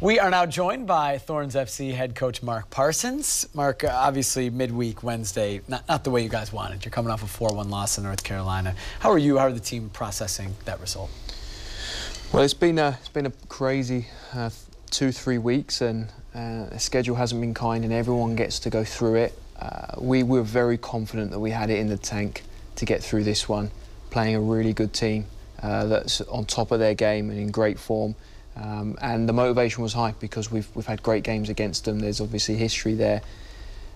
We are now joined by Thorns FC head coach Mark Parsons. Mark, obviously midweek Wednesday, not the way you guys wanted. You're coming off a 4-1 loss in North Carolina. How are you? How are the team processing that result? Well, it's been a crazy 2-3 weeks, and the schedule hasn't been kind, and everyone gets to go through it. We were very confident that we had it in the tank to get through this one, playing a really good team that's on top of their game and in great form. And the motivation was high because we've had great games against them. There's obviously history there,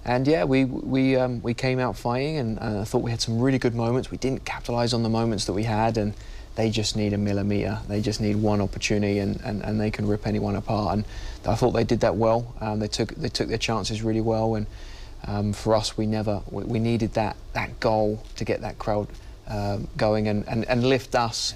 and yeah, we came out fighting, and I thought we had some really good moments. We didn't capitalise on the moments that we had, and they just need a millimetre. They just need one opportunity, and they can rip anyone apart. And I thought they did that well. They took their chances really well, and for us, we needed that goal to get that crowd going and lift us.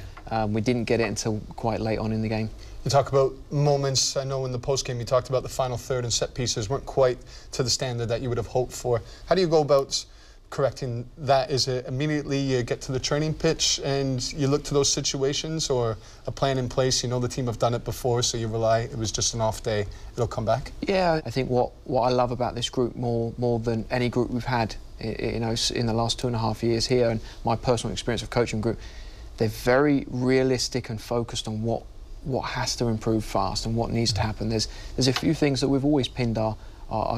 We didn't get it until quite late on in the game. You talk about moments. I know in the post-game you talked about the final third and set pieces weren't quite to the standard that you would have hoped for. How do you go about correcting that? Is it immediately you get to the training pitch and you look to those situations, or a plan in place? You know the team have done it before, so you rely it was just an off day, it'll come back? Yeah, I think what I love about this group more than any group we've had, you know, in the last 2.5 years here, and my personal experience of coaching group, they're very realistic and focused on what has to improve fast and what needs to happen. There's a few things that we've always pinned our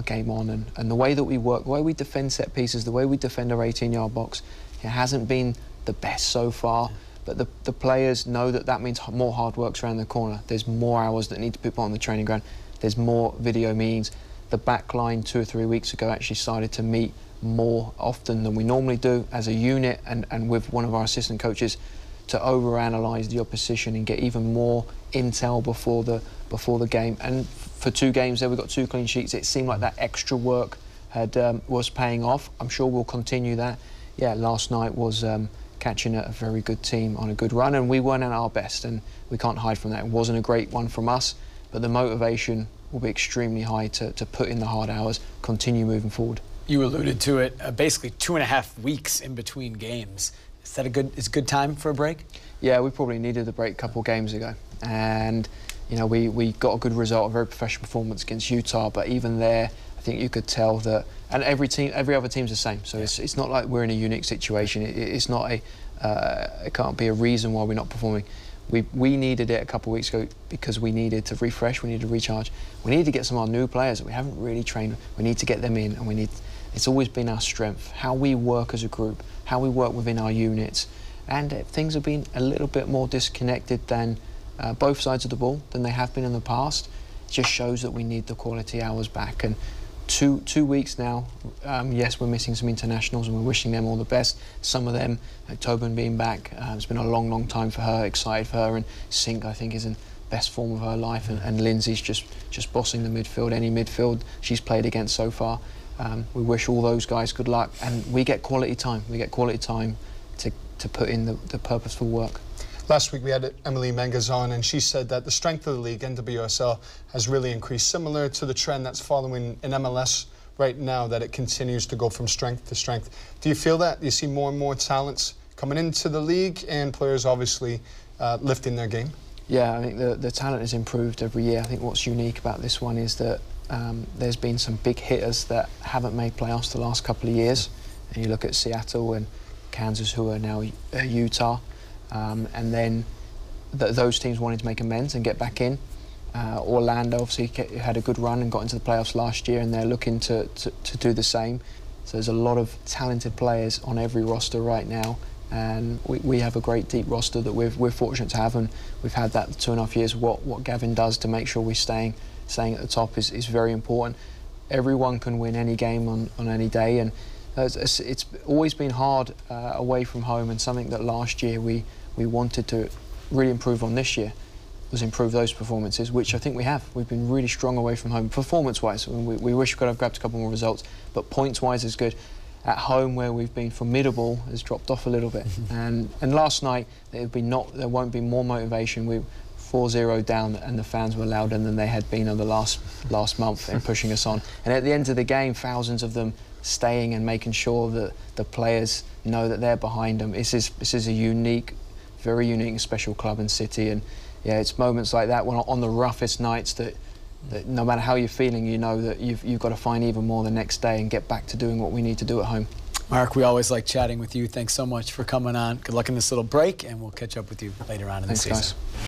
game on, and the way that we work, the way we defend set pieces, the way we defend our 18-yard box, it hasn't been the best so far, but the players know that means more hard work's around the corner. There's more hours that need to be put on the training ground. There's more video meetings. The back line 2 or 3 weeks ago actually started to meet more often than we normally do as a unit, and with one of our assistant coaches, to overanalyze the opposition and get even more intel before the game. And for 2 games there, we got 2 clean sheets. It seemed like that extra work was paying off. I'm sure we'll continue that. Yeah, last night was catching a very good team on a good run, and we weren't at our best, and we can't hide from that. It wasn't a great one from us, but the motivation will be extremely high to put in the hard hours, continue moving forward. You alluded to it, basically 2.5 weeks in between games. Is that a good time for a break? Yeah, we probably needed a break a couple of games ago, and you know we got a good result, a very professional performance against Utah. But even there, I think you could tell that, and every other team's the same. So it's not like we're in a unique situation. It's not it can't be a reason why we're not performing. We needed it a couple of weeks ago because we needed to refresh, we needed to recharge, we needed to get some of our new players that we haven't really trained. We need to get them in, and it's always been our strength, how we work as a group, how we work within our units, and things have been a little bit more disconnected than both sides of the ball than they have been in the past. It just shows that we need the quality hours back. And 2 weeks now, yes, we're missing some internationals and we're wishing them all the best. Some of them, like Tobin being back, it's been a long time for her, excited for her, and Sink, I think, is in best form of her life, and Lindsay's just bossing the midfield, any midfield she's played against so far. We wish all those guys good luck, and we get quality time. We get quality time to put in the purposeful work. Last week we had Emily Menges on, and she said that the strength of the league, NWSL, has really increased, similar to the trend that's following in MLS right now, that it continues to go from strength to strength. Do you feel that? Do you see more and more talents coming into the league, and players obviously lifting their game? Yeah, I think the talent has improved every year. I think what's unique about this one is that there's been some big hitters that haven't made playoffs the last couple of years. And you look at Seattle and Kansas, who are now Utah, and then those teams wanted to make amends and get back in. Orlando obviously had a good run and got into the playoffs last year, and they're looking to do the same. So there's a lot of talented players on every roster right now, and we have a great deep roster that we're fortunate to have, and we've had that 2.5 years. What Gavin does to make sure we're staying at the top is very important. Everyone can win any game on any day, and it's always been hard away from home, and something that last year we wanted to really improve on this year was improve those performances, which I think we have. We've been really strong away from home, performance-wise. We wish we could have grabbed a couple more results, but points-wise is good. At home, where we've been formidable, has dropped off a little bit. And last night, there won't be more motivation. We 4-0 down, and the fans were louder than they had been over the last month in pushing us on. And at the end of the game, thousands of them staying and making sure that the players know that they're behind them. This is a unique, very unique and special club and city, and yeah, it's moments like that when on the roughest nights that that no matter how you're feeling, you know that you've got to find even more the next day and get back to doing what we need to do at home. Mark, we always like chatting with you. Thanks so much for coming on. Good luck in this little break, and we'll catch up with you later on in the season. Thanks, guys.